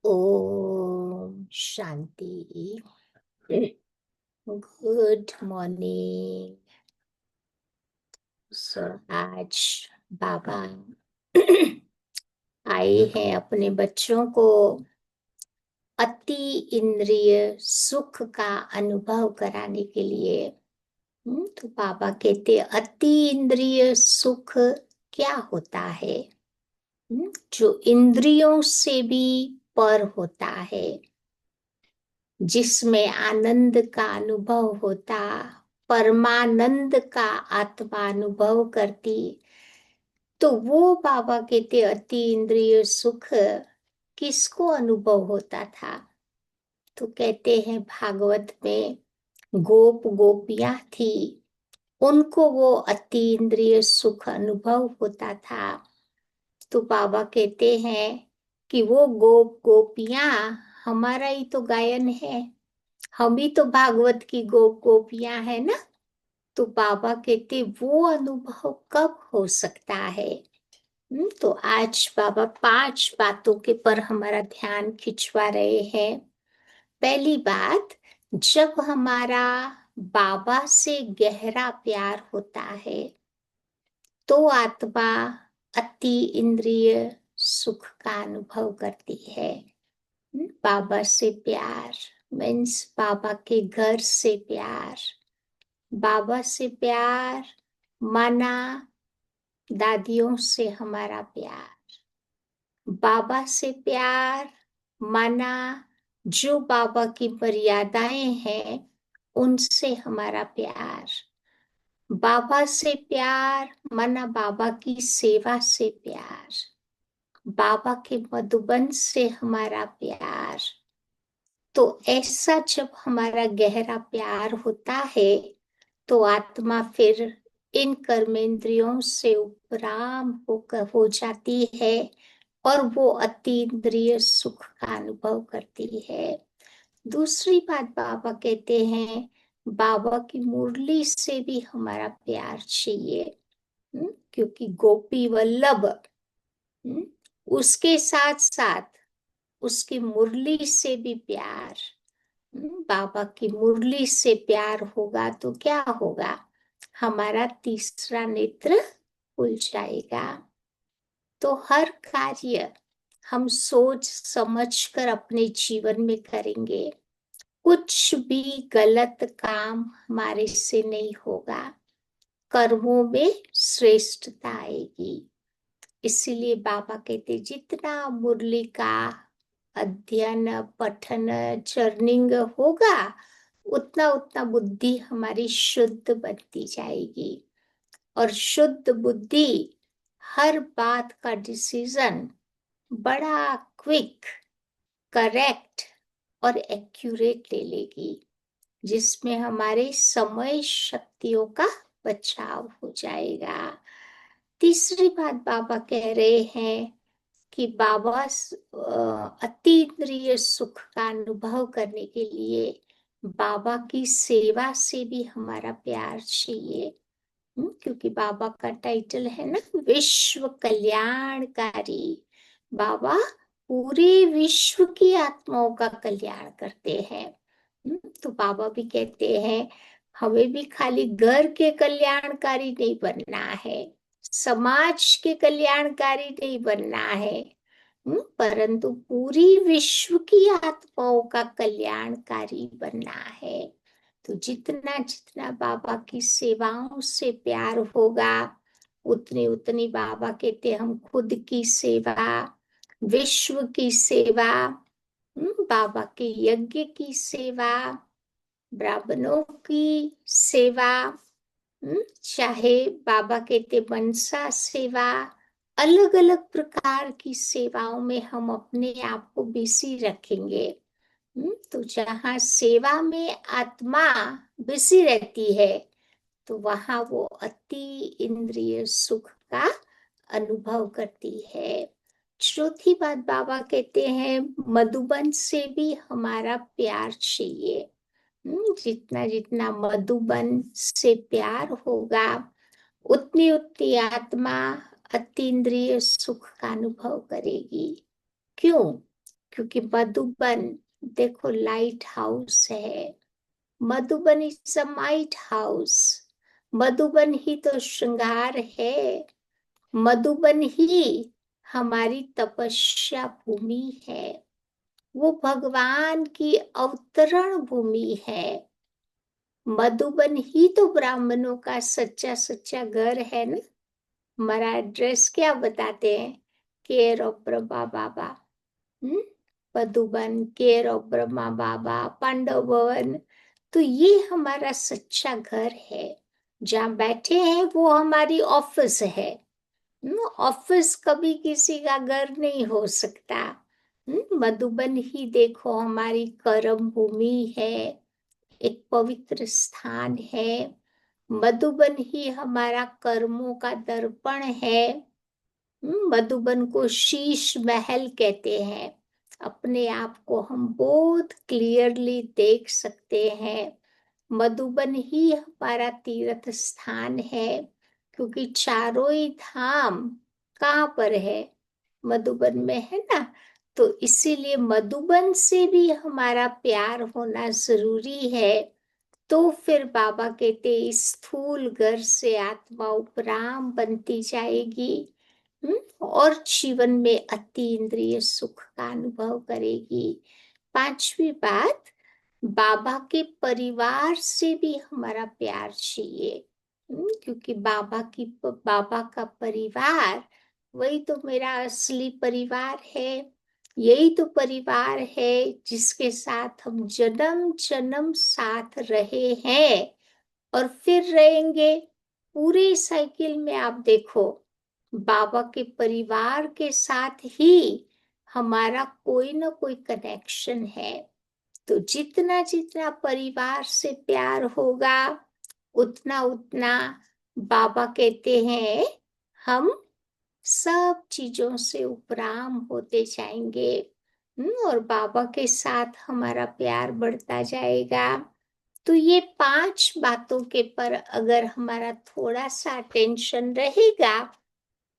Om Shanti. Good morning. आज बाबा आए हैं अपने बच्चों को अति इंद्रिय सुख का अनुभव कराने के लिए। तो बाबा कहते अति इंद्रिय सुख क्या होता है? जो इंद्रियों से भी पर होता है, जिसमें आनंद का अनुभव होता, परमानंद का आत्मा अनुभव करती, तो वो बाबा कहते अति इंद्रिय सुख किसको अनुभव होता था? तो कहते हैं भागवत में गोप गोपियां थी, उनको वो अति इंद्रिय सुख अनुभव होता था। तो बाबा कहते हैं कि वो गोप गोपियां हमारा ही तो गायन है, हम ही तो भागवत की गोप गोपियां है ना। तो बाबा कहते वो अनुभव कब हो सकता है? तो आज बाबा 5 बातों के पर हमारा ध्यान खिंचवा रहे हैं। पहली बात, जब हमारा बाबा से गहरा प्यार होता है तो आत्मा अति इंद्रिय सुख का अनुभव करती है। बाबा से प्यार मीन्स बाबा के घर से प्यार। बाबा से प्यार माना दादियों से हमारा प्यार। बाबा से प्यार माना जो बाबा की मर्यादाएं हैं उनसे हमारा प्यार। बाबा से प्यार माना बाबा की सेवा से प्यार। बाबा के मधुबन से हमारा प्यार। तो ऐसा जब हमारा गहरा प्यार होता है तो आत्मा फिर इन कर्मेंद्रियों से उपराम होकर हो जाती है और वो अतीन्द्रिय सुख का अनुभव करती है। दूसरी बात बाबा कहते हैं बाबा की मुरली से भी हमारा प्यार चाहिए। क्योंकि गोपी वल्लभ, उसके साथ साथ उसकी मुरली से भी प्यार। बाबा की मुरली से प्यार होगा तो क्या होगा? हमारा तीसरा नेत्र खुल जाएगा। तो हर कार्य हम सोच समझ कर अपने जीवन में करेंगे। कुछ भी गलत काम हमारे से नहीं होगा, कर्मों में श्रेष्ठता आएगी। इसीलिए बाबा कहते जितना मुरली का अध्ययन पठन चर्निंग होगा उतना उतना बुद्धि हमारी शुद्ध बनती जाएगी। और शुद्ध बुद्धि हर बात का डिसीजन बड़ा क्विक, करेक्ट और एक्यूरेट ले लेगी, जिसमें हमारे समय शक्तियों का बचाव हो जाएगा। तीसरी बात बाबा कह रहे हैं कि बाबा अतीन्द्रिय सुख का अनुभव करने के लिए बाबा की सेवा से भी हमारा प्यार चाहिए। क्योंकि बाबा का टाइटल है ना विश्व कल्याणकारी। बाबा पूरे विश्व की आत्माओं का कल्याण करते हैं। तो बाबा भी कहते हैं हमें भी खाली घर के कल्याणकारी नहीं बनना है, समाज के कल्याणकारी नहीं बनना है, परंतु पूरी विश्व की आत्माओं का कल्याणकारी बनना है। तो जितना जितना बाबा की सेवाओं से प्यार होगा उतनी उतनी बाबा कहते हम खुद की सेवा, विश्व की सेवा, बाबा के यज्ञ की सेवा, ब्राह्मणों की सेवा, चाहे बाबा कहते मनसा सेवा, अलग अलग प्रकार की सेवाओं में हम अपने आप को बिजी रखेंगे। तो जहाँ सेवा में आत्मा बिजी रहती है तो वहां वो अति इंद्रिय सुख का अनुभव करती है। चौथी बात बाबा कहते हैं मधुबन से भी हमारा प्यार चाहिए। जितना जितना मधुबन से प्यार होगा उतनी उतनी आत्मा अतीन्द्रिय सुख का अनुभव करेगी। क्यों? क्योंकि मधुबन देखो लाइट हाउस है। Madhuban is a lighthouse. Madhuban ही तो श्रृंगार है। मधुबन ही हमारी तपस्या भूमि है। वो भगवान की अवतरण भूमि है। मधुबन ही तो ब्राह्मणों का सच्चा सच्चा घर है ना। हमारा एड्रेस क्या बताते हैं? Care of Brahma Baba. Hmm Madhuban, care of Brahma Baba, Pandav Bhavan. तो ये हमारा सच्चा घर है। जहाँ बैठे हैं वो हमारी ऑफिस है। ऑफिस कभी किसी का घर नहीं हो सकता। मधुबन ही देखो हमारी कर्म भूमि है। एक पवित्र स्थान है। मधुबन ही हमारा कर्मों का दर्पण है। मधुबन को शीश महल कहते हैं। अपने आप को हम बहुत क्लियरली देख सकते हैं। मधुबन ही हमारा तीर्थ स्थान है। क्योंकि चारों ही धाम कहाँ पर है? मधुबन में है ना। तो इसीलिए मधुबन से भी हमारा प्यार होना जरूरी है। तो फिर बाबा कहते स्थूल घर से आत्मा उपराम बनती जाएगी। और जीवन में अति इंद्रिय सुख का अनुभव करेगी। पांचवी बात, बाबा के परिवार से भी हमारा प्यार चाहिए। क्योंकि बाबा का परिवार वही तो मेरा असली परिवार है। यही तो परिवार है जिसके साथ हम जन्म जन्म साथ रहे हैं और फिर रहेंगे। पूरी साइकिल में आप देखो, बाबा के परिवार के साथ ही हमारा कोई ना कोई कनेक्शन है। तो जितना जितना परिवार से प्यार होगा, उतना उतना बाबा कहते हैं हम सब चीजों से उपराम होते जाएंगे। और बाबा के साथ हमारा प्यार बढ़ता जाएगा। तो ये 5 बातों के पर अगर हमारा थोड़ा सा अटेंशन रहेगा,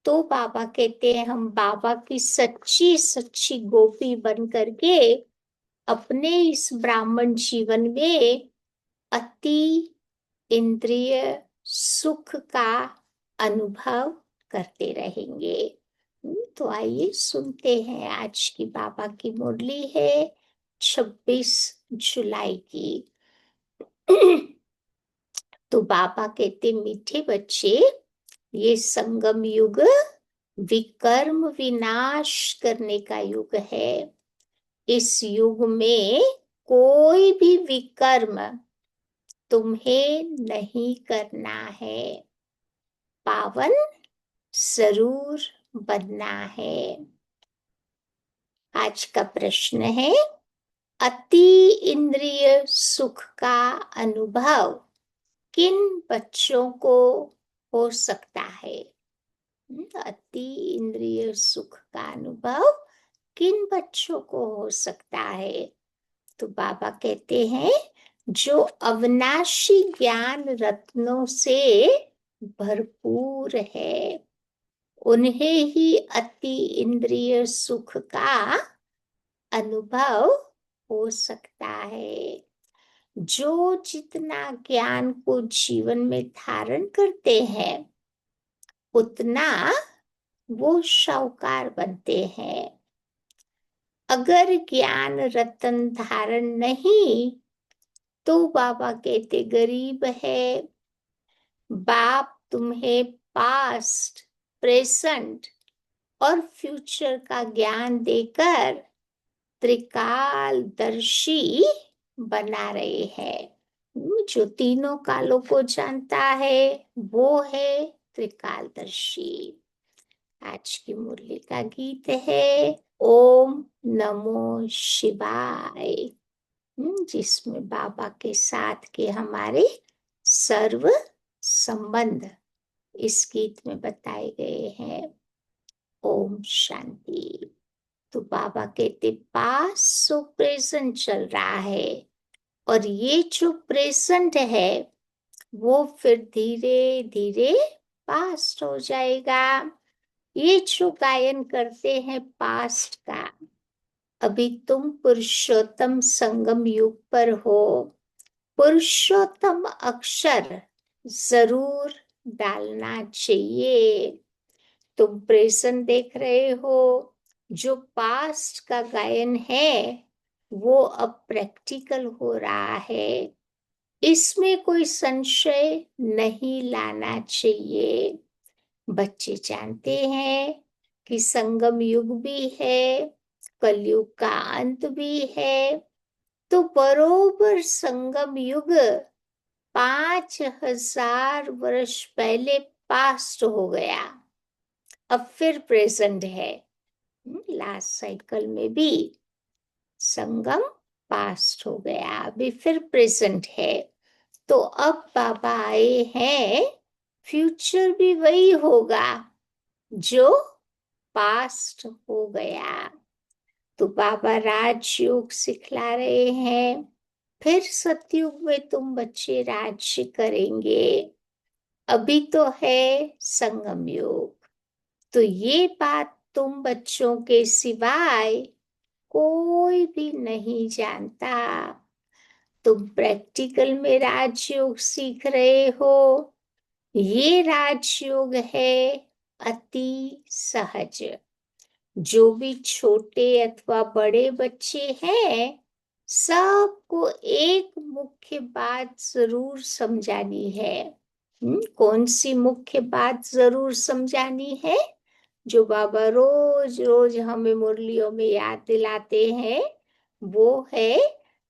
तो बाबा कहते हैं हम बाबा की सच्ची सच्ची गोपी बन करके अपने इस ब्राह्मण जीवन में अति इंद्रिय सुख का अनुभव करते रहेंगे। तो आइए सुनते हैं। आज की बाबा की मुरली है 26 जुलाई की। तो बाबा कहते मीठे बच्चे, ये संगम युग विकर्म विनाश करने का युग है। इस युग में कोई भी विकर्म तुम्हें नहीं करना है। पावन जरूर बनना है। आज का प्रश्न है, अति इंद्रिय सुख का अनुभव किन बच्चों को हो सकता है? अति इंद्रिय सुख का अनुभव किन बच्चों को हो सकता है? तो बाबा कहते हैं जो अविनाशी ज्ञान रत्नों से भरपूर है, उन्हें ही अति इंद्रिय सुख का अनुभव हो सकता है। जो जितना ज्ञान को जीवन में धारण करते हैं, उतना वो शाहूकार बनते हैं। अगर ज्ञान रतन धारण नहीं, तो बाबा कहते गरीब है। बाप तुम्हें पास्ट, प्रेजेंट और फ्यूचर का ज्ञान देकर त्रिकालदर्शी बना रहे हैं। जो तीनों कालों को जानता है वो है त्रिकालदर्शी। आज की मुरली का गीत है ओम नमो शिवाय, जिसमें बाबा के साथ के हमारे सर्व संबंध इस गीत में बताए गए हैं। ओम शांति। तो बाबा कहते पास सो प्रेजेंट चल रहा है, और ये जो प्रेजेंट है वो फिर धीरे धीरे पास्ट हो जाएगा। ये जो गायन करते हैं पास्ट का, अभी तुम पुरुषोत्तम संगम युग पर हो। पुरुषोत्तम अक्षर जरूर डालना चाहिए। तुम प्रेजेंट देख रहे हो, जो पास्ट का गायन है वो अब प्रैक्टिकल हो रहा है। इसमें कोई संशय नहीं लाना चाहिए। बच्चे जानते हैं कि संगम युग भी है, कलयुग का अंत भी है। तो बरोबर संगम युग 5000 वर्ष पहले पास्ट हो गया, अब फिर प्रेजेंट है। लास्ट साइकिल में भी संगम पास्ट हो गया, अभी फिर प्रेजेंट है। तो अब बाबा आए हैं, फ्यूचर भी वही होगा जो पास्ट हो गया। तो बाबा राजयोग सिखला रहे हैं, फिर सतयुग में तुम बच्चे राज्य करेंगे। अभी तो है संगम युग। तो ये बात तुम बच्चों के सिवाय कोई भी नहीं जानता। तुम प्रैक्टिकल में राजयोग सीख रहे हो। ये राजयोग है अति सहज। जो भी छोटे अथवा बड़े बच्चे हैं, सबको एक मुख्य बात जरूर समझानी है। कौन सी मुख्य बात जरूर समझानी है, जो बाबा रोज रोज हमें मुरलियों में याद दिलाते हैं, वो है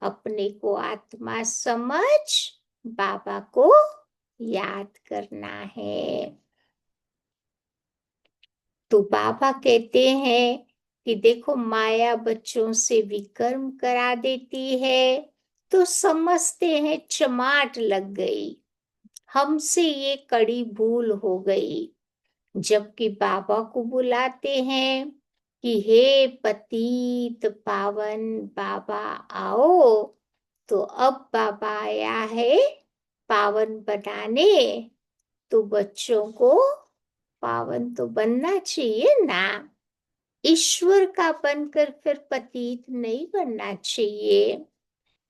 अपने को आत्मा समझ बाबा को याद करना है। तो बाबा कहते हैं कि देखो, माया बच्चों से विकर्म करा देती है, तो समझते हैं चमाट लग गई, हमसे ये कड़ी भूल हो गई। जबकि बाबा को बुलाते हैं कि हे पतित पावन बाबा आओ, तो अब बाबा आया है पावन बनाने। तो बच्चों को पावन तो बनना चाहिए ना, ईश्वर का बनकर फिर पतित नहीं बनना चाहिए।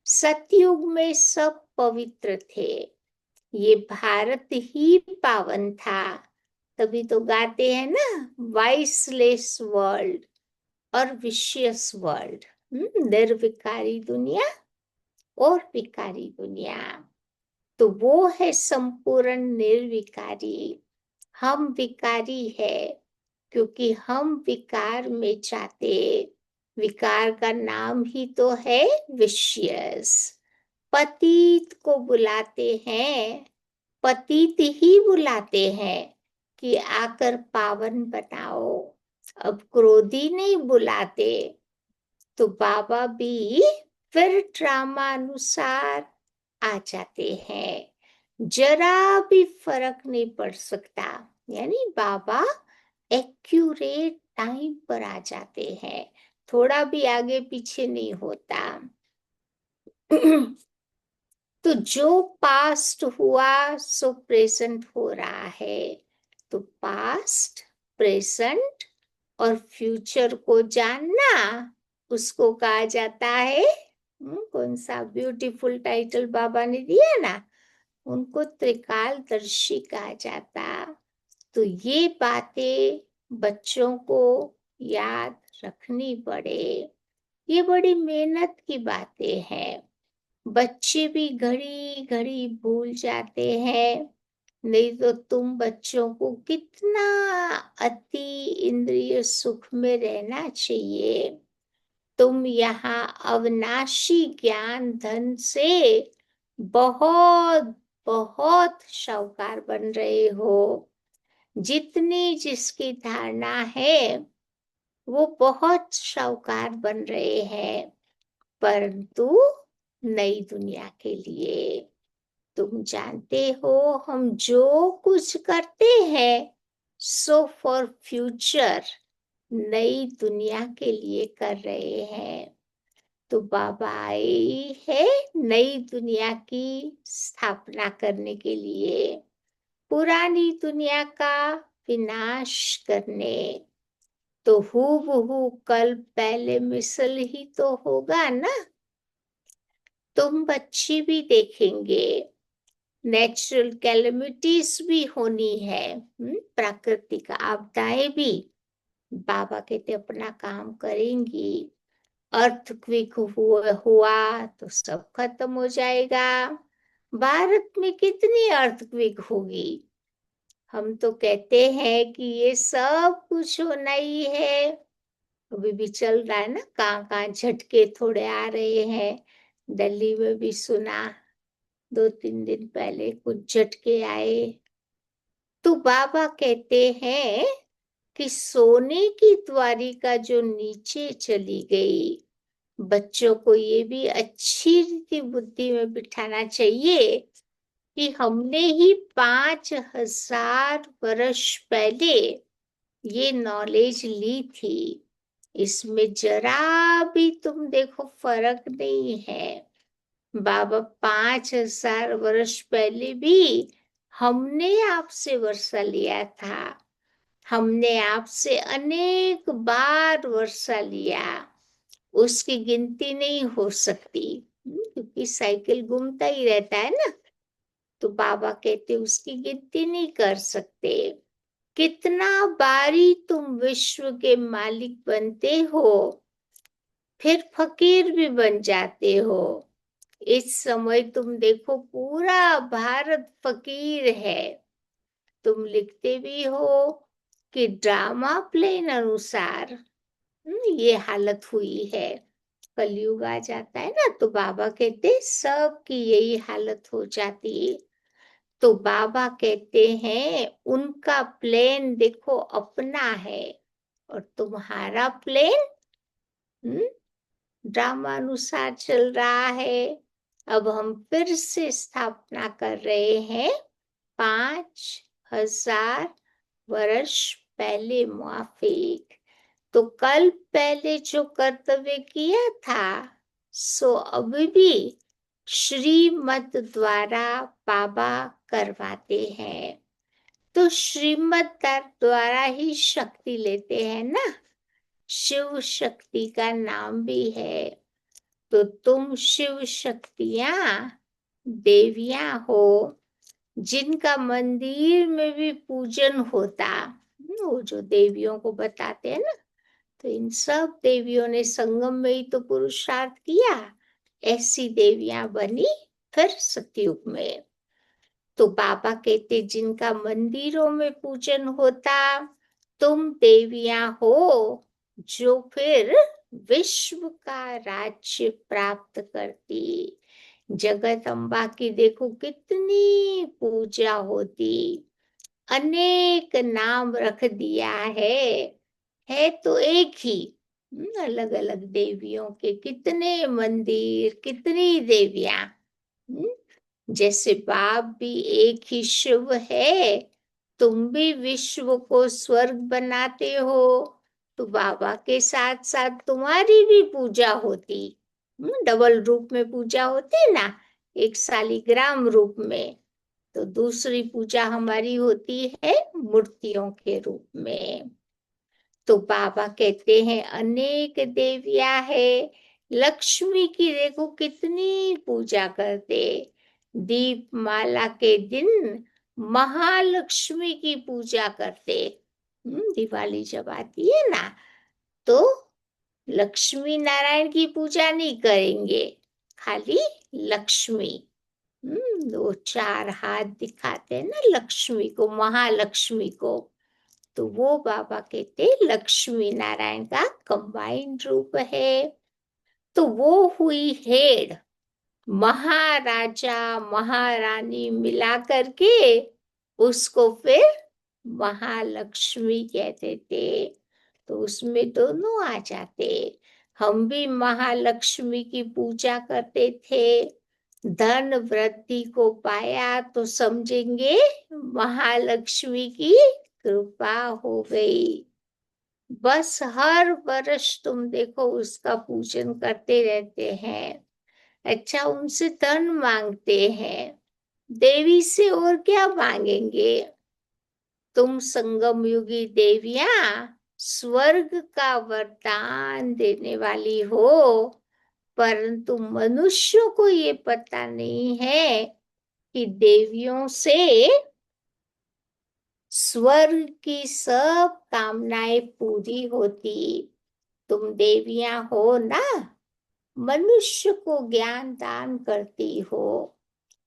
सतयुग में सब पवित्र थे, ये भारत ही पावन था। तभी तो गाते हैं ना, वाइसलेस वर्ल्ड और विशियस वर्ल्ड। निर्विकारी दुनिया और विकारी दुनिया। तो वो है संपूर्ण निर्विकारी। हम विकारी है क्योंकि हम विकार में जाते। विकार का नाम ही तो है विशियस। पतित को बुलाते हैं, पतित ही बुलाते हैं कि आकर पावन बनाओ। अब क्रोधी नहीं बुलाते। तो बाबा भी फिर ड्रामा अनुसार आ जाते हैं। जरा भी फर्क नहीं पड़ सकता, यानी बाबा एक्यूरेट टाइम पर आ जाते हैं, थोड़ा भी आगे पीछे नहीं होता। तो जो पास्ट हुआ सो प्रेजेंट हो रहा है। तो पास्ट, प्रेजेंट और फ्यूचर को जानना, उसको कहा जाता है, कौन सा ब्यूटीफुल टाइटल बाबा ने दिया ना, उनको त्रिकालदर्शी कहा जाता। तो ये बातें बच्चों को याद रखनी पड़े। ये बड़ी मेहनत की बातें हैं। बच्चे भी घड़ी घड़ी भूल जाते हैं। नहीं तो तुम बच्चों को कितना अति इंद्रिय सुख में रहना चाहिए। तुम यहाँ अविनाशी ज्ञान धन से बहुत बहुत शाहूकार बन रहे हो। जितनी जिसकी धारणा है वो बहुत शाहूकार बन रहे हैं, परंतु नई दुनिया के लिए। तुम जानते हो, हम जो कुछ करते हैं सो फॉर फ्यूचर, नई दुनिया के लिए कर रहे हैं। तो बाबा आई है नई दुनिया की स्थापना करने के लिए, पुरानी दुनिया का विनाश करने। तो हूबहू कल पहले मिसल ही तो होगा ना। तुम बच्चे भी देखेंगे, नेचुरल कैलेमिटीज भी होनी है, प्राकृतिक आपदाएं भी। बाबा कहते अपना काम करेंगी। अर्थक्वेक हुआ तो सब खत्म हो जाएगा। भारत में कितनी अर्थक्वेक होगी? हम तो कहते हैं कि ये सब कुछ होना ही है। अभी भी चल रहा है ना, कहाँ कहाँ झटके थोड़े आ रहे हैं। दिल्ली में भी सुना 2-3 दिन पहले कुछ झटके आए। तो बाबा कहते हैं कि सोने की द्वारिका जो नीचे चली गई, बच्चों को ये भी अच्छी रीति बुद्धि में बिठाना चाहिए कि हमने ही 5,000 वर्ष पहले ये नॉलेज ली थी। इसमें जरा भी तुम देखो फर्क नहीं है। बाबा 5,000 वर्ष पहले भी हमने आपसे वर्षा लिया था। हमने आपसे अनेक बार वर्षा लिया, उसकी गिनती नहीं हो सकती, क्योंकि साइकिल घूमता ही रहता है ना। तो बाबा कहते उसकी गिनती नहीं कर सकते। कितना बारी तुम विश्व के मालिक बनते हो, फिर फकीर भी बन जाते हो। इस समय तुम देखो पूरा भारत फकीर है। तुम लिखते भी हो कि ड्रामा प्लेन अनुसार ये हालत हुई है। कलयुग आ जाता है ना, तो बाबा कहते सब की यही हालत हो जाती है। तो बाबा कहते हैं उनका प्लेन देखो अपना है, और तुम्हारा प्लेन ड्रामानुसार चल रहा है। अब हम फिर से स्थापना कर रहे हैं 5,000 वर्ष पहले माफिक। तो कल पहले जो कर्तव्य किया था, सो अभी भी श्रीमत द्वारा बाबा करवाते हैं। तो श्रीमत द्वारा ही शक्ति लेते हैं ना, शिव शक्ति का नाम भी है। तो तुम शिव शक्तियां देवियां हो, जिनका मंदिर में भी पूजन होता। वो जो देवियों को बताते हैं ना, तो इन सब देवियों ने संगम में ही तो पुरुषार्थ किया, ऐसी देवियां बनी फिर सतयुग में। तो बाबा कहते जिनका मंदिरों में पूजन होता, तुम देवियां हो जो फिर विश्व का राज्य प्राप्त करती। जगत अम्बा की देखो कितनी पूजा होती, अनेक नाम रख दिया है तो एक ही। अलग अलग देवियों के कितने मंदिर, कितनी देवियां। जैसे बाप भी एक ही शिव है, तुम भी विश्व को स्वर्ग बनाते हो, तो बाबा के साथ साथ तुम्हारी भी पूजा होती। डबल रूप में पूजा होती ना, एक शालिग्राम रूप में, तो दूसरी पूजा हमारी होती है मूर्तियों के रूप में। तो बाबा कहते हैं अनेक देवियां है। लक्ष्मी की देखो कितनी पूजा करते, दीपमाला के दिन महालक्ष्मी की पूजा करते। दिवाली जब आती है ना, तो लक्ष्मी नारायण की पूजा नहीं करेंगे, खाली लक्ष्मी। वो 4 हाथ दिखाते हैं ना लक्ष्मी को, महालक्ष्मी को, तो वो बाबा कहते लक्ष्मी नारायण का कंबाइंड रूप है। तो वो हुई हेड, महाराजा महारानी मिला करके उसको फिर महालक्ष्मी कहते थे। तो उसमें दोनों आ जाते। हम भी महालक्ष्मी की पूजा करते थे। धन वृद्धि को पाया तो समझेंगे महालक्ष्मी की कृपा हो गई। बस हर वर्ष तुम देखो उसका पूजन करते रहते हैं। अच्छा, उनसे धन मांगते हैं, देवी से और क्या मांगेंगे? तुम संगम युगी देवियां स्वर्ग का वरदान देने वाली हो, परंतु मनुष्यों को ये पता नहीं है कि देवियों से स्वर्ग की सब कामनाएं पूरी होती। तुम देवियां हो ना, मनुष्य को ज्ञान दान करती हो,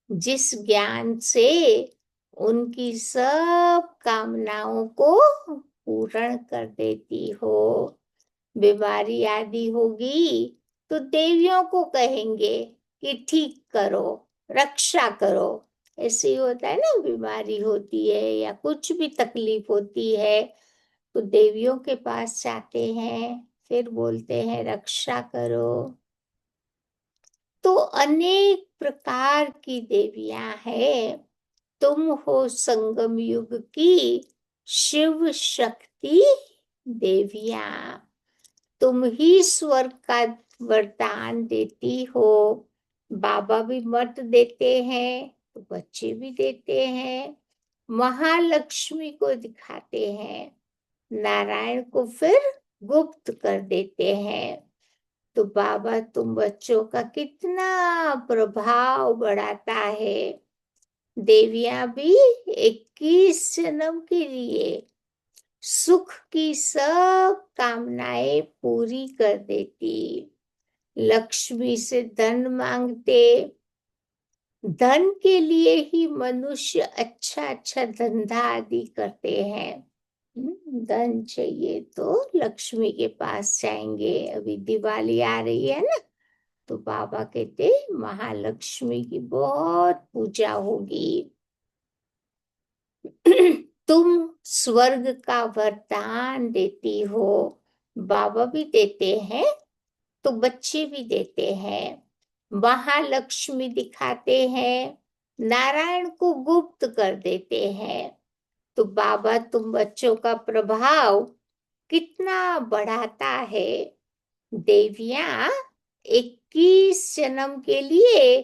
जिस ज्ञान से उनकी सब कामनाओं को पूर्ण कर देती हो। बीमारी आदि होगी तो देवियों को कहेंगे कि ठीक करो, रक्षा करो। ऐसे ही होता है ना, बीमारी होती है या कुछ भी तकलीफ होती है तो देवियों के पास जाते हैं, फिर बोलते हैं रक्षा करो। तो अनेक प्रकार की देवियां हैं। तुम हो संगम युग की शिव शक्ति देवियां। तुम ही स्वर्ग का वरदान देती हो। बाबा भी मत देते हैं तो बच्चे भी देते हैं। महालक्ष्मी को दिखाते हैं, नारायण को फिर गुप्त कर देते हैं। तो बाबा तुम बच्चों का कितना प्रभाव बढ़ाता है। देवियां भी 21 जन्म के लिए सुख की सब कामनाएं पूरी कर देती। लक्ष्मी से धन मांगते, धन के लिए ही मनुष्य अच्छा अच्छा धंधा आदि करते हैं। धन चाहिए तो लक्ष्मी के पास जाएंगे। अभी दिवाली आ रही है ना, तो बाबा कहते महालक्ष्मी की बहुत पूजा होगी। तुम स्वर्ग का वरदान देती हो। बाबा भी देते हैं तो बच्चे भी देते हैं। महालक्ष्मी दिखाते हैं, नारायण को गुप्त कर देते हैं। तो बाबा तुम बच्चों का प्रभाव कितना बढ़ाता है। देवियां 21 जन्म के लिए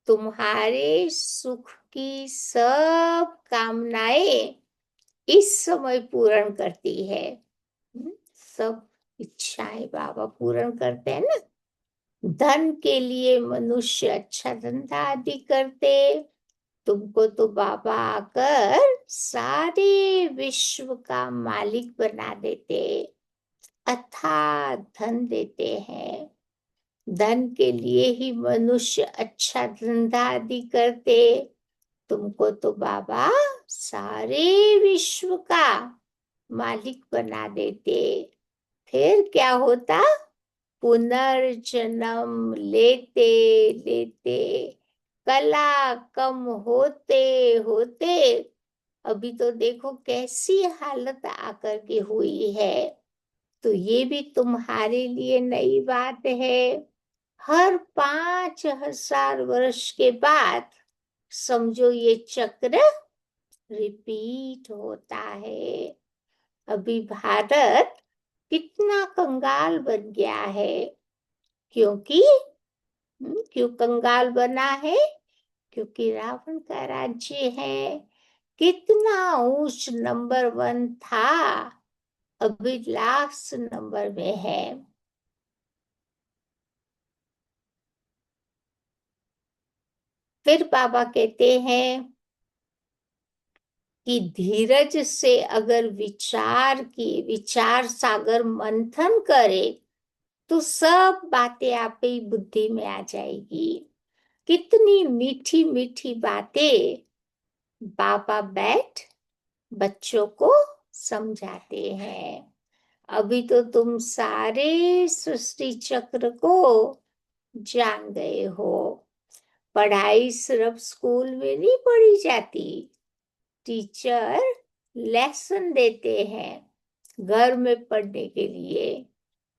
तुम्हारे सुख की सब कामनाएं इस समय पूर्ण करती है। सब इच्छाएं बाबा पूर्ण करते हैं ना। धन के लिए मनुष्य अच्छा धंधा आदि करते, तुमको तो बाबा आकर सारे विश्व का मालिक बना देते, अथाह धन देते हैं। धन के लिए ही मनुष्य अच्छा धंधा आदि करते, तुमको तो बाबा सारे विश्व का मालिक बना देते। फिर क्या होता, पुनर्जन्म लेते लेते कला कम होते होते अभी तो देखो कैसी हालत आकर के हुई है। तो ये भी तुम्हारे लिए नई बात है। हर 5,000 वर्ष के बाद समझो ये चक्र रिपीट होता है। अभी भारत कितना कंगाल बन गया है। क्योंकि क्यों कंगाल बना है? क्योंकि रावण का राज्य है। कितना ऊंच नंबर 1 था, अभी लास्ट नंबर में है। फिर बाबा कहते हैं कि धीरज से अगर विचार सागर मंथन करे तो सब बातें आप ही बुद्धि में आ जाएगी। कितनी मीठी मीठी बातें बाबा बैठ बच्चों को समझाते हैं। अभी तो तुम सारे सृष्टि चक्र को जान गए हो। पढ़ाई सिर्फ स्कूल में नहीं पढ़ी जाती, टीचर लेसन देते हैं घर में पढ़ने के लिए,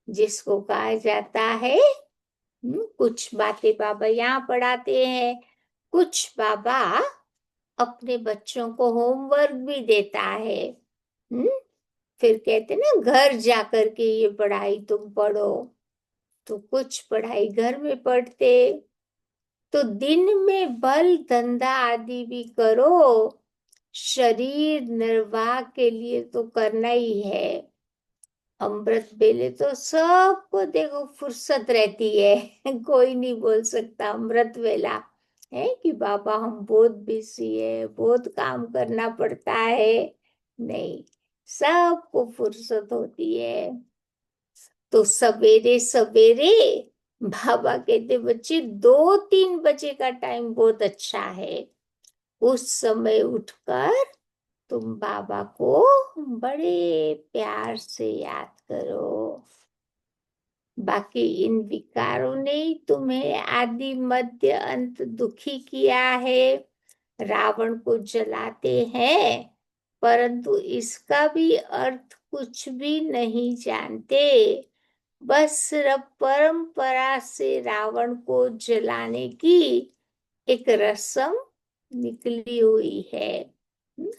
जिसको कहा जाता है कुछ बातें बाबा यहाँ पढ़ाते हैं, कुछ बाबा अपने बच्चों को होमवर्क भी देता है। फिर कहते ना घर जाकर के ये पढ़ाई तुम पढ़ो, तो कुछ पढ़ाई घर में पढ़ते। तो दिन में बल धंधा आदि भी करो, शरीर निर्वाह के लिए तो करना ही है। अमृत वेले तो सबको देखो फुर्सत रहती है। कोई नहीं बोल सकता अमृत वेला है कि बाबा हम बहुत बिजी है, बहुत काम करना पड़ता है। नहीं, सबको फुर्सत होती है। तो सवेरे सवेरे बाबा कहते बच्चे 2-3 बजे का टाइम बहुत अच्छा है। उस समय उठकर तुम बाबा को बड़े प्यार से याद करो। बाकी इन विकारों ने ही तुम्हें आदि मध्य अंत दुखी किया है। रावण को जलाते हैं परंतु इसका भी अर्थ कुछ भी नहीं जानते। बस सिर्फ परंपरा से रावण को जलाने की एक रस्म निकली हुई है।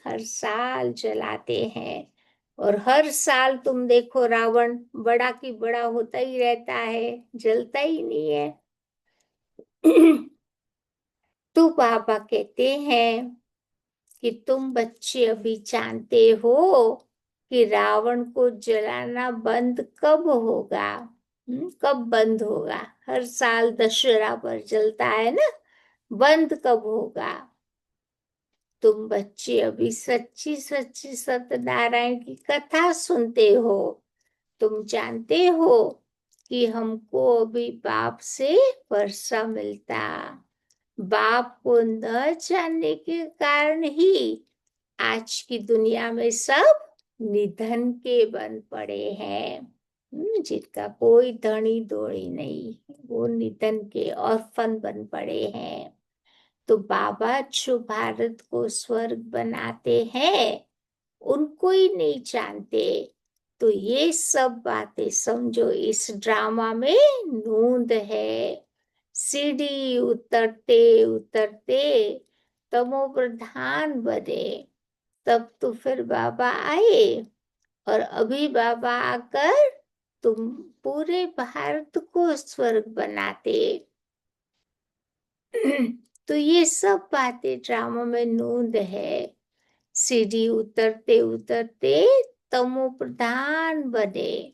हर साल जलाते हैं और हर साल तुम देखो रावण बड़ा की बड़ा होता ही रहता है, जलता ही नहीं है। तो बाबा कहते हैं कि तुम बच्चे अभी जानते हो कि रावण को जलाना बंद कब होगा। कब बंद होगा? हर साल दशहरा पर जलता है ना, बंद कब होगा? तुम बच्चे अभी सच्ची सच्ची सत्यनारायण की कथा सुनते हो। तुम जानते हो कि हमको अभी बाप से वर्षा मिलता। बाप को न जानने के कारण ही आज की दुनिया में सब निधन के बन पड़े हैं। जिनका कोई धनी दौड़ी नहीं, वो निधन के ऑर्फन बन पड़े हैं। तो बाबा जो भारत को स्वर्ग बनाते हैं उनको ही नहीं जानते। तो ये सब बातें समझो इस ड्रामा में नूंद है। सीढ़ी उतरते उतरते तमो प्रधान बने, तब तो फिर बाबा आए और अभी बाबा आकर तुम पूरे भारत को स्वर्ग बनाते। तो ये सब बातें ड्रामा में नूंद है। सीढ़ी उतरते उतरते तमो प्रधान बने,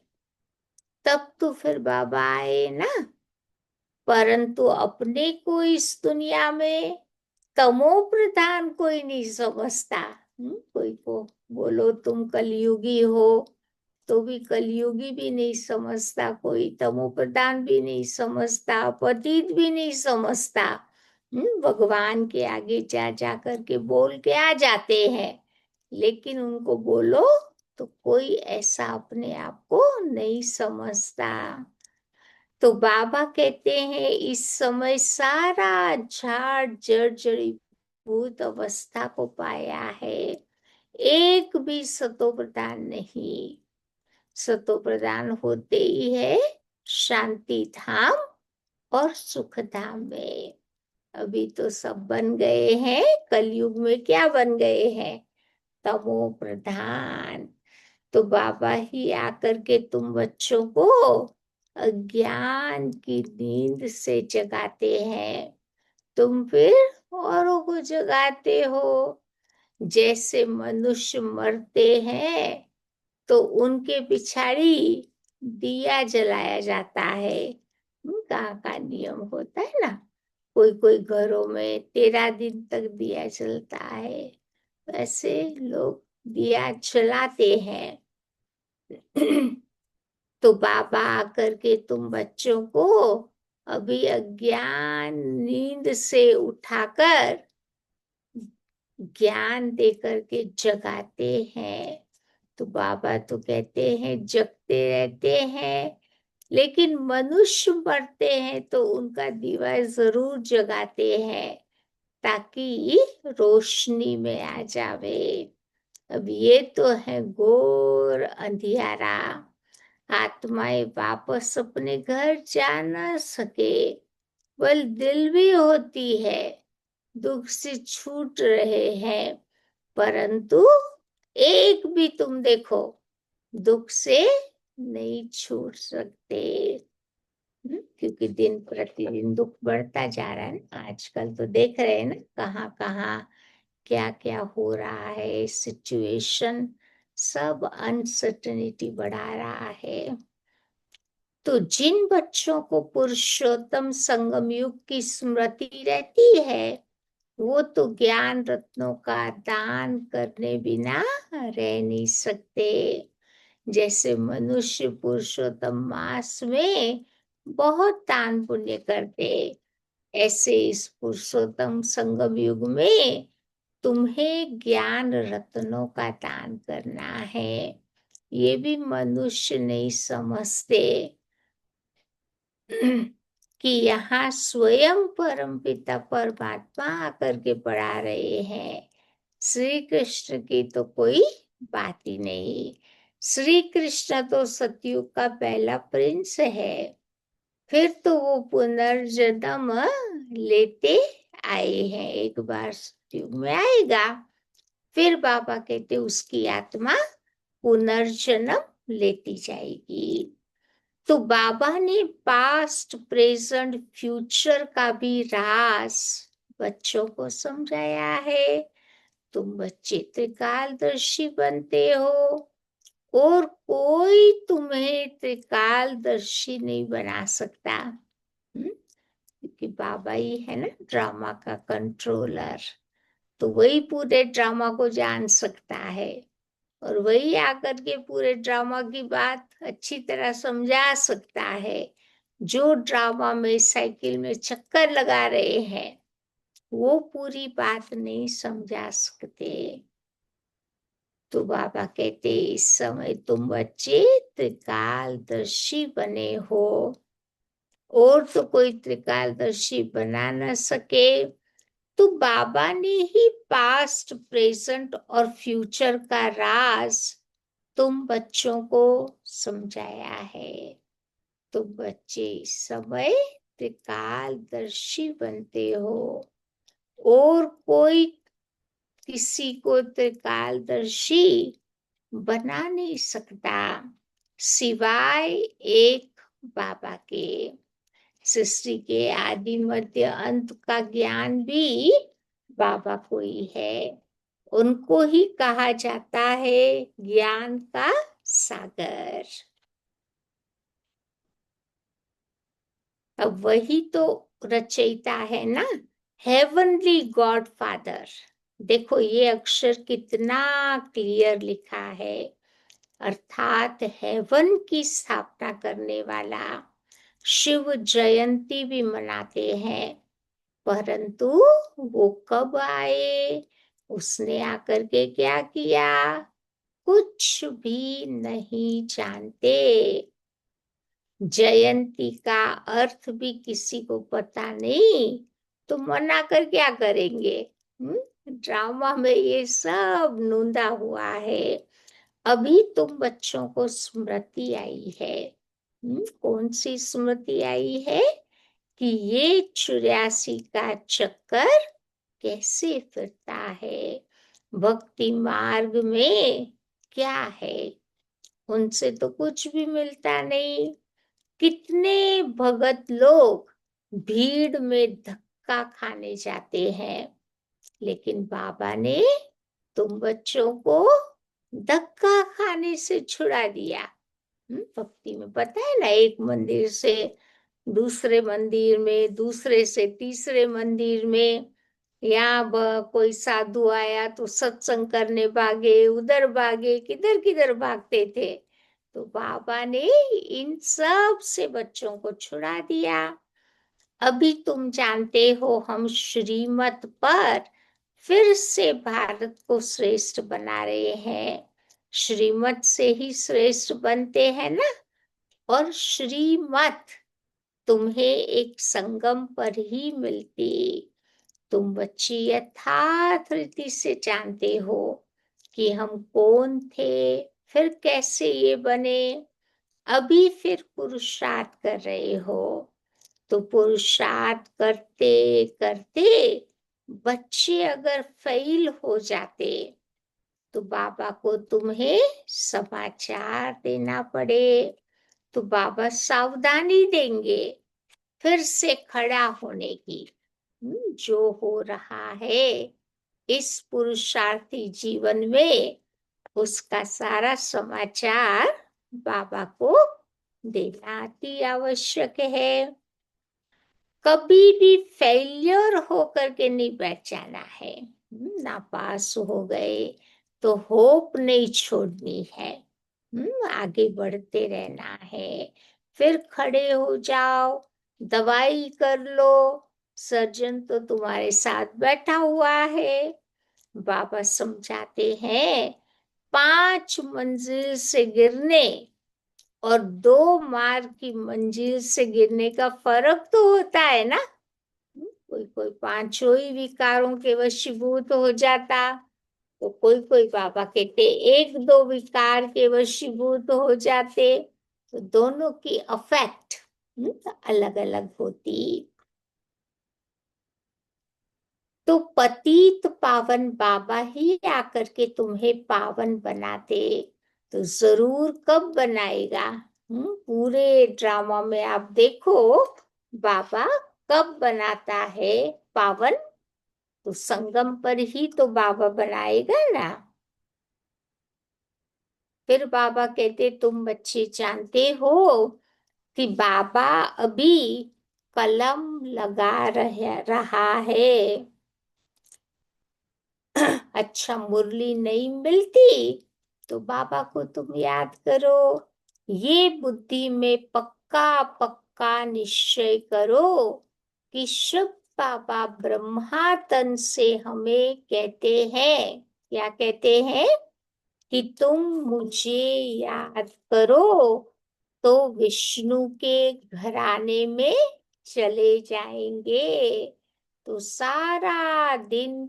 तब तो फिर बाबा आए ना। परंतु अपने को इस दुनिया में तमो प्रधान कोई नहीं समझता। कोई को बोलो तुम कलयुगी हो तो भी कलयुगी भी नहीं समझता, कोई तमो प्रधान भी नहीं समझता, पतित भी नहीं समझता। भगवान के आगे जा जा करके बोल के आ जाते हैं, लेकिन उनको बोलो तो कोई ऐसा अपने आप को नहीं समझता। तो बाबा कहते हैं इस समय सारा झाड़ जर्जरी भूत अवस्था को पाया है, एक भी सतो प्रदान नहीं। सतो प्रदान होते ही है शांति धाम और सुख धाम में। अभी तो सब बन गए हैं, कलयुग में क्या बन गए हैं? तमो प्रधान। तो बाबा ही आकर के तुम बच्चों को अज्ञान की नींद से जगाते हैं। तुम फिर औरों को जगाते हो। जैसे मनुष्य मरते हैं तो उनके पिछाड़ी दिया जलाया जाता है। उनका का नियम होता है ना, कोई कोई घरों में 13 दिन तक दिया जलता है, वैसे लोग दिया जलाते हैं। तो बाबा आकर के तुम बच्चों को अभी अज्ञान नींद से उठाकर ज्ञान देकर के जगाते हैं। तो बाबा तो कहते हैं जगते रहते हैं, लेकिन मनुष्य मरते हैं तो उनका दीवा जरूर जगाते हैं ताकि रोशनी में आ जावे। अब ये तो है घोर अंधियारा, आत्माएं वापस अपने घर जा न सके। बल दिल भी होती है, दुख से छूट रहे हैं, परंतु एक भी तुम देखो दुख से नहीं छूट सकते। क्योंकि दिन प्रतिदिन दुख बढ़ता जा रहा है ना। आजकल तो देख रहे हैं ना कहाँ कहाँ क्या क्या हो रहा है, सिचुएशन सब अनसर्टेनिटी बढ़ा रहा है। तो जिन बच्चों को पुरुषोत्तम संगम युग की स्मृति रहती है, वो तो ज्ञान रत्नों का दान करने बिना रह नहीं सकते। जैसे मनुष्य पुरुषोत्तम मास में बहुत दान पुण्य करते, ऐसे इस पुरुषोत्तम संगम युग में तुम्हें ज्ञान रत्नों का दान करना है। ये भी मनुष्य नहीं समझते कि यहाँ स्वयं परमपिता परमात्मा आकर के पढ़ा रहे हैं। श्री कृष्ण की तो कोई बात ही नहीं। श्री कृष्ण तो सतयुग का पहला प्रिंस है, फिर तो वो पुनर्जन्म लेते आए हैं। एक बार सतयुग में आएगा, फिर बाबा कहते उसकी आत्मा पुनर्जन्म लेती जाएगी। तो बाबा ने पास्ट प्रेजेंट फ्यूचर का भी राज बच्चों को समझाया है। तुम बच्चे त्रिकालदर्शी बनते हो और कोई तुम्हें त्रिकालदर्शी नहीं बना सकता, क्योंकि बाबा ही है ना ड्रामा का कंट्रोलर। तो वही पूरे ड्रामा को जान सकता है और वही आकर के पूरे ड्रामा की बात अच्छी तरह समझा सकता है। जो ड्रामा में साइकिल में चक्कर लगा रहे हैं, वो पूरी बात नहीं समझा सकते। तो बाबा कहते इस समय तुम बच्चे त्रिकालदर्शी बने हो, और तो कोई त्रिकालदर्शी बना न सके। तो बाबा ने ही पास्ट प्रेजेंट और फ्यूचर का राज तुम बच्चों को समझाया है। तुम बच्चे इस समय त्रिकालदर्शी बनते हो और कोई किसी को त्रिकालदर्शी बना नहीं सकता सिवाय एक बाबा के। सृष्टि के आदि मध्य अंत का ज्ञान भी बाबा को ही है। उनको ही कहा जाता है ज्ञान का सागर। अब वही तो रचयिता है ना, हेवनली गॉड फादर। देखो ये अक्षर कितना क्लियर लिखा है, अर्थात हेवन की स्थापना करने वाला। शिव जयंती भी मनाते हैं, परंतु वो कब आए, उसने आकर के क्या किया, कुछ भी नहीं जानते। जयंती का अर्थ भी किसी को पता नहीं, तो मना कर क्या करेंगे। ड्रामा में ये सब नूंदा हुआ है। अभी तुम बच्चों को स्मृति आई है। कौन सी स्मृति आई है कि ये 84 का चक्कर कैसे फिरता है। भक्ति मार्ग में क्या है, उनसे तो कुछ भी मिलता नहीं। कितने भगत लोग भीड़ में धक्का खाने जाते हैं, लेकिन बाबा ने तुम बच्चों को धक्का खाने से छुड़ा दिया। भक्ति में पता है ना, एक मंदिर से दूसरे मंदिर में, दूसरे से तीसरे मंदिर में, यहाँ कोई साधु आया तो सत्संग करने भागे, उधर भागे, किधर किधर भागते थे। तो बाबा ने इन सब से बच्चों को छुड़ा दिया। अभी तुम जानते हो हम श्रीमत पर फिर से भारत को श्रेष्ठ बना रहे हैं। श्रीमत से ही श्रेष्ठ बनते हैं ना, और श्रीमत तुम्हें एक संगम पर ही मिलती। तुम बच्ची यथार्थ रीति से जानते हो कि हम कौन थे, फिर कैसे ये बने। अभी फिर पुरुषार्थ कर रहे हो, तो पुरुषार्थ करते करते बच्चे अगर फेल हो जाते, तो बाबा को तुम्हें समाचार देना पड़े, तो बाबा सावधानी देंगे फिर से खड़ा होने की। जो हो रहा है इस पुरुषार्थी जीवन में, उसका सारा समाचार बाबा को देना अति आवश्यक है। कभी भी फेलियर होकर के नहीं बैठ जाना है। नापास हो गए तो होप नहीं छोड़नी है। आगे बढ़ते रहना है। फिर खड़े हो जाओ, दवाई कर लो, सर्जन तो तुम्हारे साथ बैठा हुआ है। बाबा समझाते हैं 5 मंजिल से गिरने और 2 मार की मंजिल से गिरने का फर्क तो होता है ना। कोई कोई पांचों ही विकारों के वशीभूत हो जाता, तो कोई कोई बाबा कहते 1-2 विकार के वशीभूत हो जाते, तो दोनों की अफेक्ट अलग अलग होती। तो पतित पावन बाबा ही आकर के तुम्हें पावन बनाते, तो जरूर कब बनाएगा। पूरे ड्रामा में आप देखो बाबा कब बनाता है पावन, तो संगम पर ही तो बाबा बनाएगा ना। फिर बाबा कहते तुम बच्चे जानते हो कि बाबा अभी कलम लगा रहा है। अच्छा मुरली नहीं मिलती तो बाबा को तुम याद करो। ये बुद्धि में पक्का पक्का निश्चय करो कि शिव बाबा ब्रह्मा तन से हमें कहते हैं, क्या कहते हैं, कि तुम मुझे याद करो तो विष्णु के घराने में चले जाएंगे। तो सारा दिन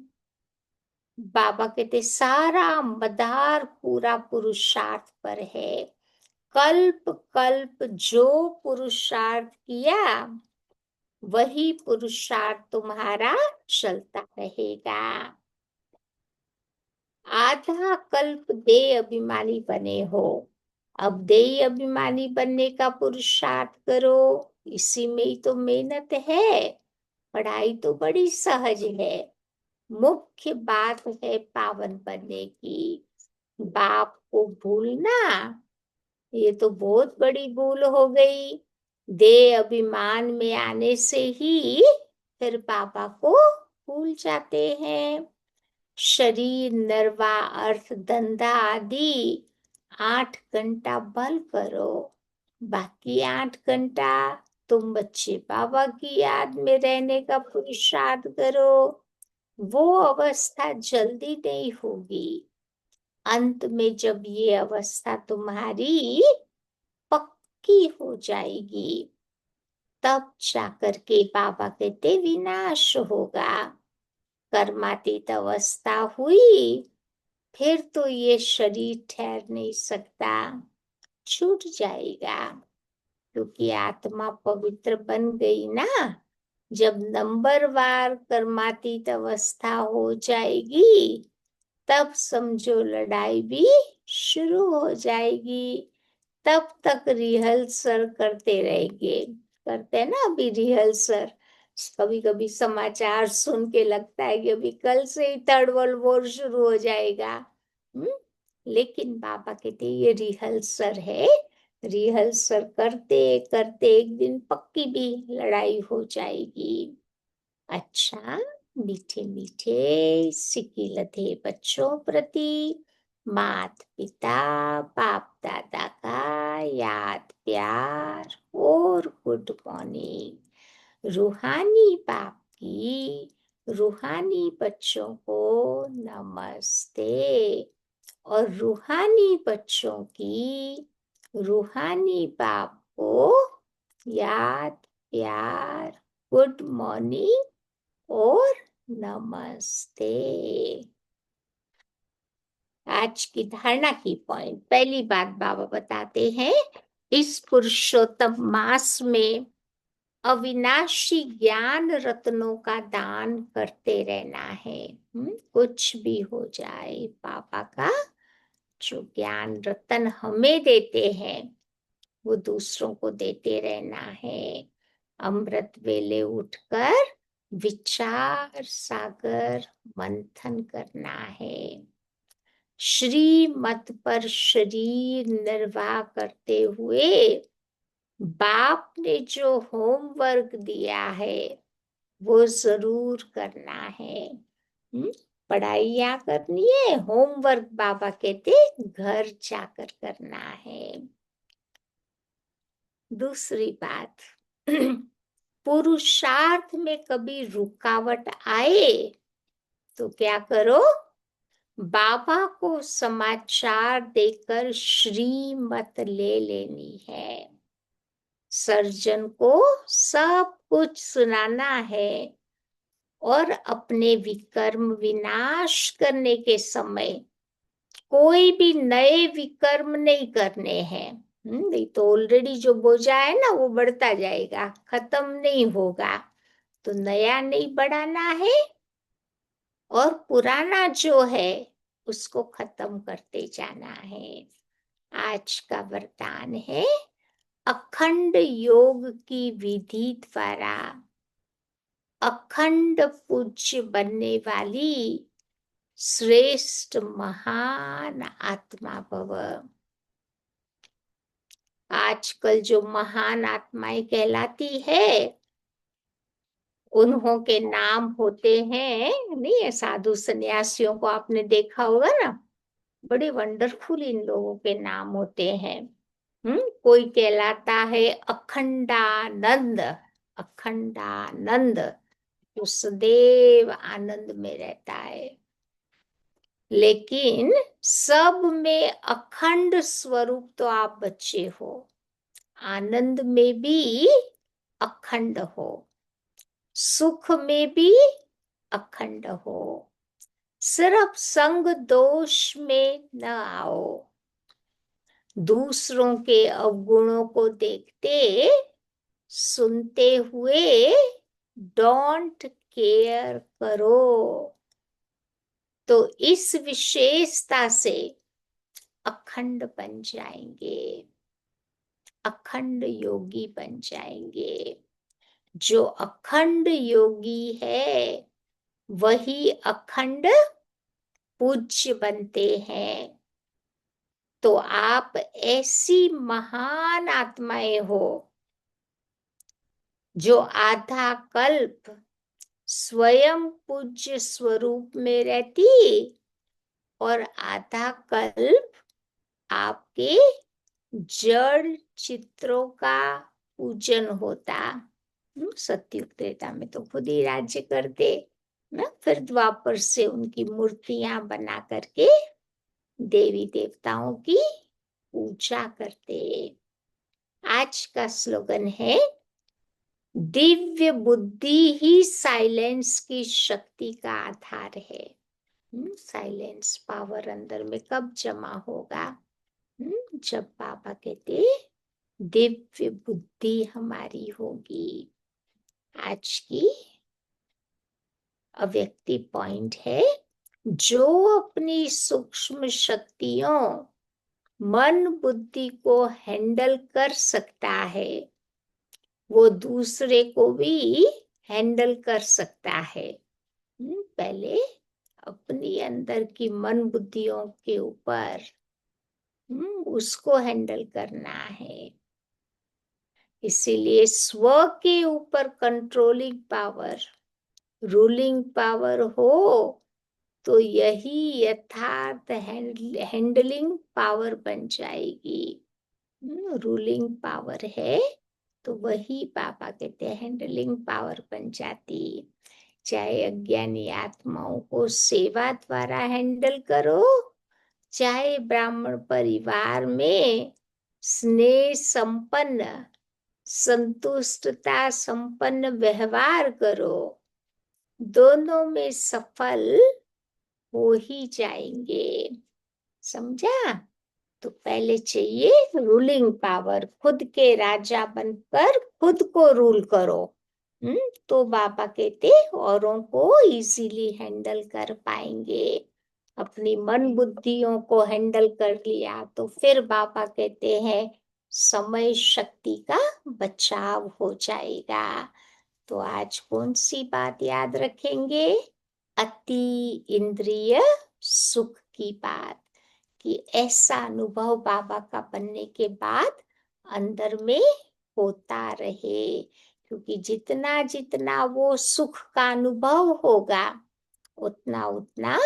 बाबा कहते सारा मदार पूरा पुरुषार्थ पर है। कल्प कल्प जो पुरुषार्थ किया वही पुरुषार्थ तुम्हारा चलता रहेगा। आधा कल्प देह अभिमानी बने हो, अब देह अभिमानी बनने का पुरुषार्थ करो। इसी में ही तो मेहनत है। पढ़ाई तो बड़ी सहज है, मुख्य बात है पावन बनने की। बाप को भूलना ये तो बहुत बड़ी भूल हो गई। देह अभिमान में आने से ही फिर पापा को भूल जाते हैं। शरीर नरवा अर्थ धंधा आदि 8 घंटा बल करो, बाकी 8 घंटा तुम बच्चे बाबा की याद में रहने का पुरुषार्थ करो। वो अवस्था जल्दी नहीं होगी। अंत में जब ये अवस्था तुम्हारी पक्की हो जाएगी तब जाकर के बाबा कहते विनाश होगा। कर्मातीत अवस्था हुई फिर तो ये शरीर ठहर नहीं सकता, छूट जाएगा, क्योंकि आत्मा पवित्र बन गई ना। जब नंबरवार कर्मातीत अवस्था हो जाएगी तब समझो लड़ाई भी शुरू हो जाएगी। तब तक रिहर्सल करते रहेंगे, करते हैं ना अभी रिहर्सल। कभी कभी समाचार सुन के लगता है कि अभी कल से ही थर्ड वर्ल्ड वॉर शुरू हो जाएगा। लेकिन बाबा कहते ये रिहर्सल है। रिहर्सल करते करते एक दिन पक्की भी लड़ाई हो जाएगी। अच्छा मीठे मीठे सिक्की लधे बच्चों प्रति मात पिता बाप दादा का याद प्यार और गुड मॉर्निंग। रूहानी बाप की रूहानी बच्चों को नमस्ते और रूहानी बच्चों की रूहानी बाप को याद प्यार गुड मॉर्निंग और नमस्ते। आज की धारणा की पॉइंट, पहली बात बाबा बताते हैं इस पुरुषोत्तम मास में अविनाशी ज्ञान रत्नों का दान करते रहना है। कुछ भी हो जाए पापा का जो ज्ञान रत्न हमें देते हैं वो दूसरों को देते रहना है। अमृत वेले उठकर विचार सागर मंथन करना है। श्रीमत पर शरीर निर्वाह करते हुए बाप ने जो होमवर्क दिया है वो जरूर करना है। पढ़ाइयाँ करनी है, होमवर्क बाबा कहते घर जाकर करना है। दूसरी बात, पुरुषार्थ में कभी रुकावट आए तो क्या करो, बाबा को समाचार देकर श्रीमत ले लेनी है। सर्जन को सब कुछ सुनाना है और अपने विकर्म विनाश करने के समय कोई भी नए विकर्म नहीं करने हैं। नहीं तो ऑलरेडी जो बोझा है ना वो बढ़ता जाएगा, खत्म नहीं होगा। तो नया नहीं बढ़ाना है और पुराना जो है उसको खत्म करते जाना है। आज का वरदान है, अखंड योग की विधि द्वारा अखंड पूज्य बनने वाली श्रेष्ठ महान आत्मा भव। आजकल जो महान आत्माएं कहलाती है उन्हों के नाम होते हैं, नहीं है, साधु सन्यासियों को आपने देखा होगा ना, बड़े वंडरफुल इन लोगों के नाम होते हैं। कोई कहलाता है अखंडानंद, अखंडानंद, जो सदैव आनंद में रहता है। लेकिन सब में अखंड स्वरूप तो आप बच्चे हो, आनंद में भी अखंड हो, सुख में भी अखंड हो। सिर्फ संग दोष में न आओ, दूसरों के अवगुणों को देखते सुनते हुए डोंट केयर करो। तो इस विशेषता से अखंड बन जाएंगे, अखंड योगी बन जाएंगे। जो अखंड योगी है वही अखंड पूज्य बनते हैं। तो आप ऐसी महान आत्माएं हो जो आधा कल्प स्वयं पूज्य स्वरूप में रहती और आधा कल्प आपके जड़ चित्रों का पूजन होता। सतयुग त्रेता में तो खुद ही राज्य करते ना, फिर द्वापर से उनकी मूर्तियां बना करके देवी देवताओं की पूजा करते। आज का स्लोगन है, दिव्य बुद्धि ही साइलेंस की शक्ति का आधार है। साइलेंस पावर अंदर में कब जमा होगा, जब बाबा कहते दिव्य बुद्धि हमारी होगी। आज की अव्यक्ति पॉइंट है, जो अपनी सूक्ष्म शक्तियों मन बुद्धि को हैंडल कर सकता है वो दूसरे को भी हैंडल कर सकता है। पहले अपनी अंदर की मन बुद्धियों के ऊपर उसको हैंडल करना है। इसीलिए स्व के ऊपर कंट्रोलिंग पावर, रूलिंग पावर हो तो यही यथार्थ हैंडलिंग पावर बन जाएगी। रूलिंग पावर है तो वही बाबा कहते हैं हैंडलिंग पावर बन जाती। चाहे अज्ञानी आत्माओं को सेवा द्वारा हैंडल करो, चाहे ब्राह्मण परिवार में स्नेह संपन्न संतुष्टता संपन्न व्यवहार करो, दोनों में सफल हो ही जाएंगे। समझा? तो पहले चाहिए रूलिंग पावर, खुद के राजा बनकर खुद को रूल करो। तो बाबा कहते औरों को इजीली हैंडल कर पाएंगे। अपनी मन बुद्धियों को हैंडल कर लिया तो फिर बाबा कहते हैं समय शक्ति का बचाव हो जाएगा। तो आज कौन सी बात याद रखेंगे? अति इंद्रिय सुख की बात। कि ऐसा अनुभव बाबा का बनने के बाद अंदर में होता रहे, क्योंकि जितना जितना वो सुख का अनुभव होगा उतना उतना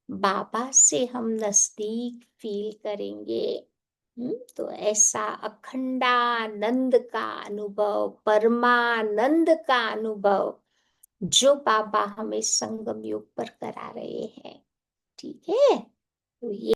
बाबा से हम नजदीक फील करेंगे। तो ऐसा अखंडानंद का अनुभव, परमानंद का अनुभव जो बाबा हमें संगम युग पर करा रहे हैं। ठीक है, तो ये